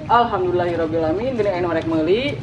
Alhamdulillahirobbilalamin. Gini anu rek meuli.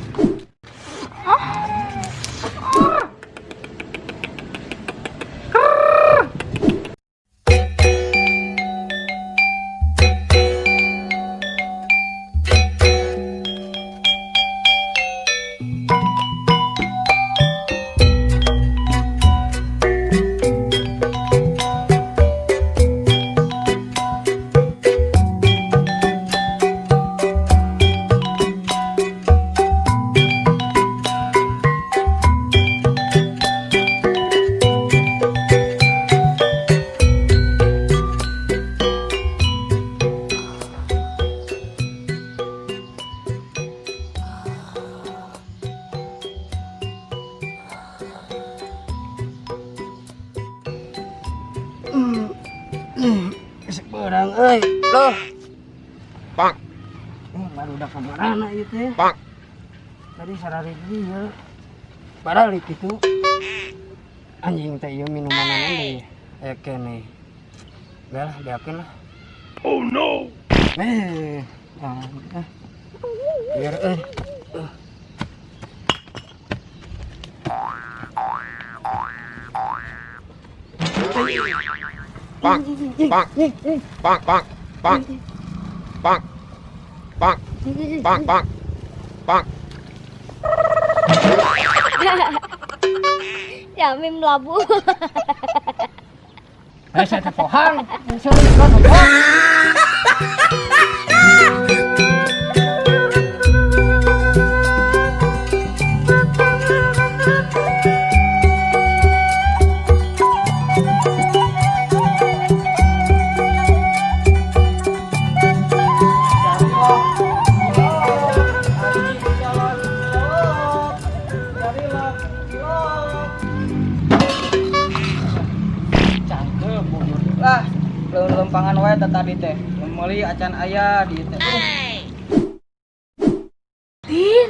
Seberang euy, loh. Pak. Barudak ka marana ieu teh. Pak. Tadi sarari dieu. Padahal kitu. Anjing teh ieu minumanan deui. Aya keneh. Dah lah, diakeun lah. Oh no. Biar Pak. Pak. Pak. Pak. Pak. Pak. Pak. Pak. Pak. Pak. Jamim labu. saya teh pohang. Seueur kan pohang. Lah, lempangan wae tadi teh. Meuli acan aya di teh.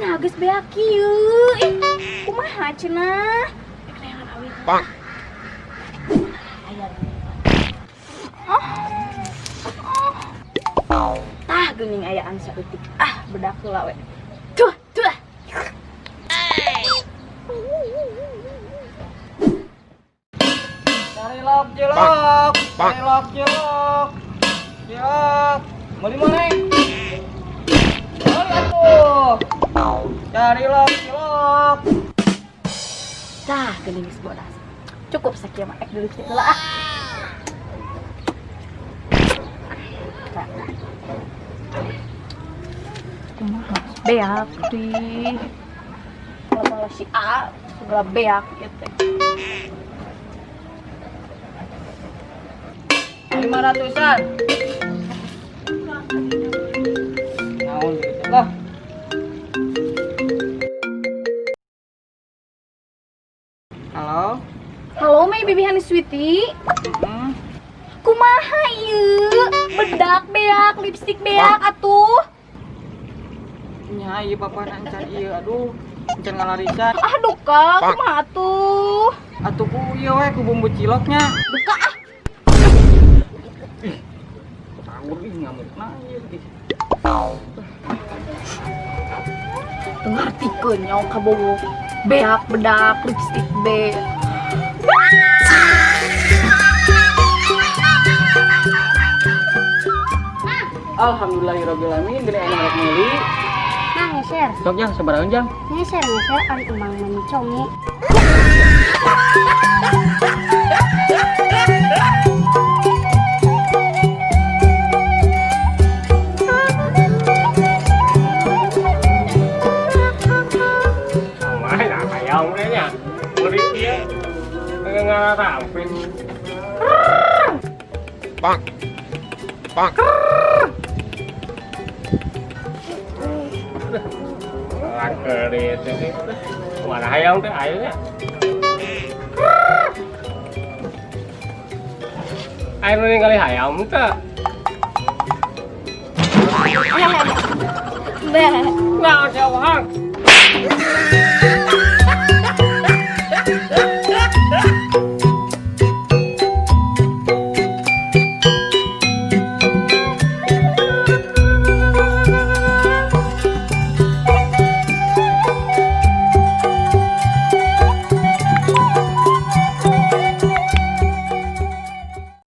Nah geus beak kieu. Kumaha cenah? Pak. Tah geuning ayaan saeutik. Bedak heula we. Tuh. Cilok. Pak. Cilok. Meuli maneh. Meuli atuh. Cilok. Tah geuning geus bodas. Cukup sakieu mah ek deuleuh heula ah. Kumaha beak di kalau si A segala beak gitu. 500-an. Naon gitu lah. Halo. Halo, Mei Bibi Hani Sweetie. Kumaha ieu? Bedak beak, lipstik beak atuh. Nya ieu papa encan ieu aduh. Encan ngalarisan. Aduh, Kak, kumaha atuh? Atuh ku ieu we ku bumbu ciloknya. Duka ah. Tawur ih ngamukna ieu ih. Ngartikeun nyawa kabogo. Beak, bedak, lipstik beak. Alhamdulillahirobbilalamin. Gini anu rek meuli. Nah, ngeser. Sok jang sabaraha jang? Ngeser ari emang mencongi. Pak. Pak. Kerit ini mana hayang teh ayeuna ayeuna ningali hayam teh Beh. nah jawab